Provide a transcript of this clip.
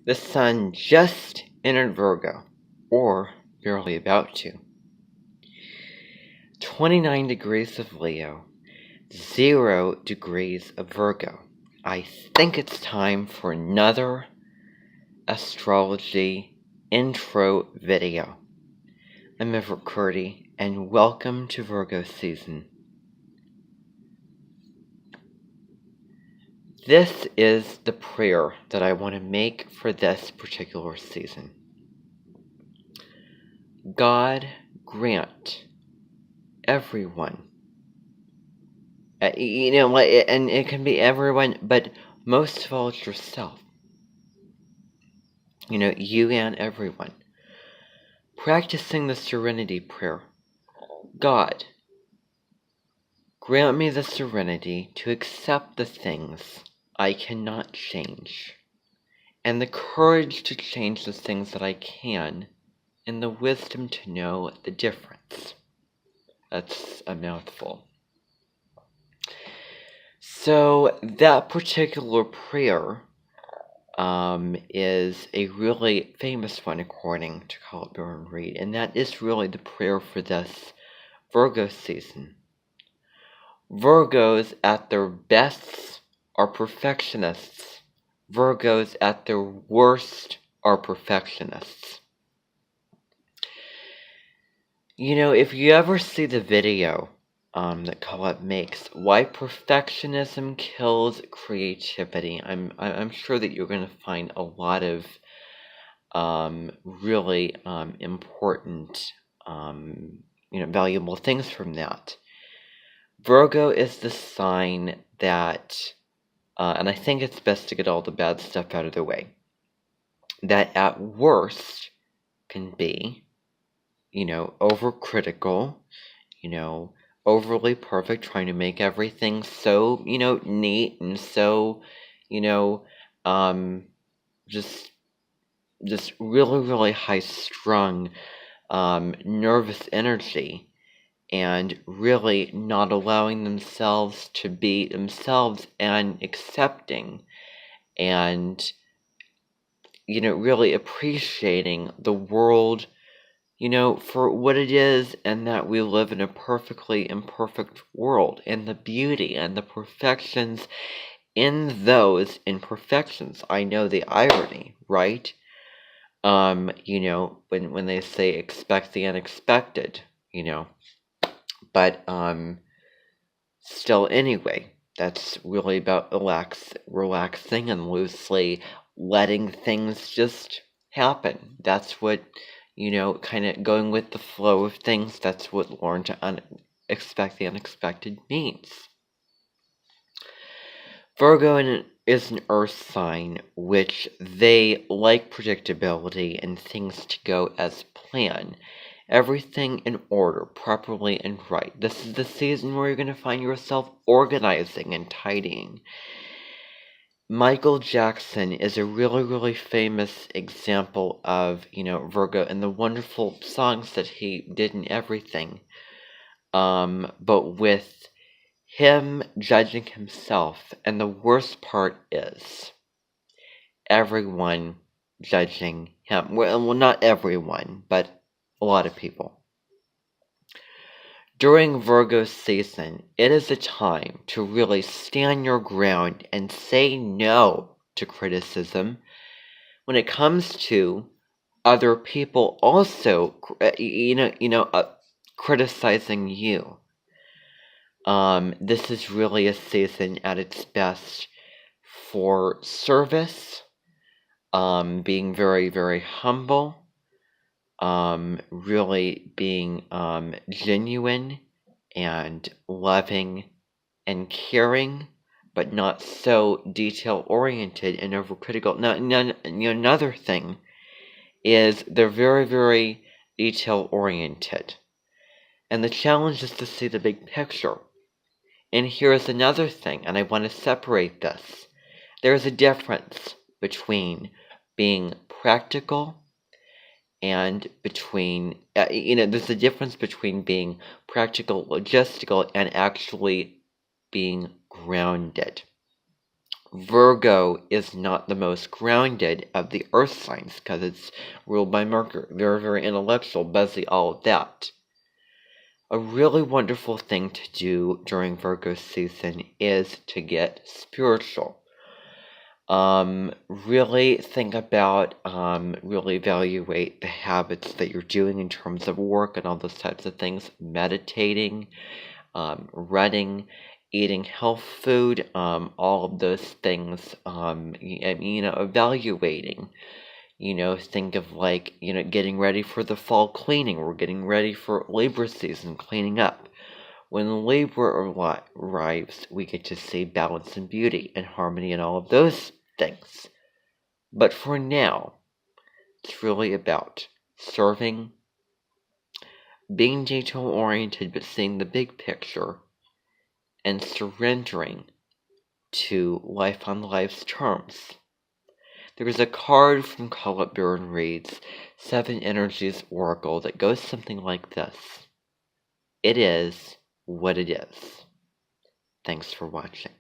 The sun just entered Virgo, or barely about to. 29 degrees of Leo, 0 degrees of Virgo. I think it's time for another astrology intro video. I'm Everett Curdy, and welcome to Virgo season. This is the prayer that I want to make for this particular season. God grant everyone, and it can be everyone, but most of all it's yourself. You and everyone. Practicing the serenity prayer. God, grant me the serenity to accept the things I cannot change, and the courage to change the things that I can, and the wisdom to know the difference. That's a mouthful. So that particular prayer is a really famous one according to Carl Baron Reed, and that is really the prayer for this Virgo season. Virgos at their best are perfectionists. Virgos at their worst are perfectionists. If you ever see the video that Colette makes, Why Perfectionism Kills Creativity, I'm sure that you're going to find a lot of really important, valuable things from that. Virgo is the sign that, and I think it's best to get all the bad stuff out of the way, that at worst can be, overcritical, overly perfect, trying to make everything so, neat and so, just really, really high-strung, nervous energy, and really not allowing themselves to be themselves and accepting and, really appreciating the world, for what it is, and that we live in a perfectly imperfect world, and the beauty and the perfections in those imperfections. I know the irony, right? When they say expect the unexpected, but still anyway, that's really about relaxing and loosely letting things just happen. That's what, kind of going with the flow of things. That's what learn to expect the unexpected means. Virgo is an earth sign, which they like predictability and things to go as planned. Everything in order, properly and right. This is the season where you're going to find yourself organizing and tidying. Michael Jackson is a really, really famous example of, Virgo and the wonderful songs that he did and everything. But with him judging himself, and the worst part is everyone judging him. Well, not everyone, but a lot of people. During Virgo season, it is a time to really stand your ground and say no to criticism when it comes to other people also, criticizing you. This is really a season at its best for service, being very, very humble, really being genuine and loving and caring, but not so detail-oriented and overcritical. Another thing is they're very, very detail-oriented. And the challenge is to see the big picture. And here's another thing, and I want to separate this. There's a difference between being practical and between, there's a difference between being practical, logistical, and actually being grounded. Virgo is not the most grounded of the earth signs because it's ruled by Mercury. Very, very intellectual, buzzy, all of that. A really wonderful thing to do during Virgo season is to get spiritual. Really think about, really evaluate the habits that you're doing in terms of work and all those types of things. Meditating, running, eating health food, all of those things, evaluating, think of like, getting ready for the fall cleaning. We're getting ready for Libra season, cleaning up. When Libra arrives, we get to see balance and beauty and harmony and all of those things. But for now, it's really about serving, being detail-oriented but seeing the big picture, and surrendering to life on life's terms. There is a card from Call It Baron Reed's 7 Energies Oracle that goes something like this. It is what it is. Thanks for watching.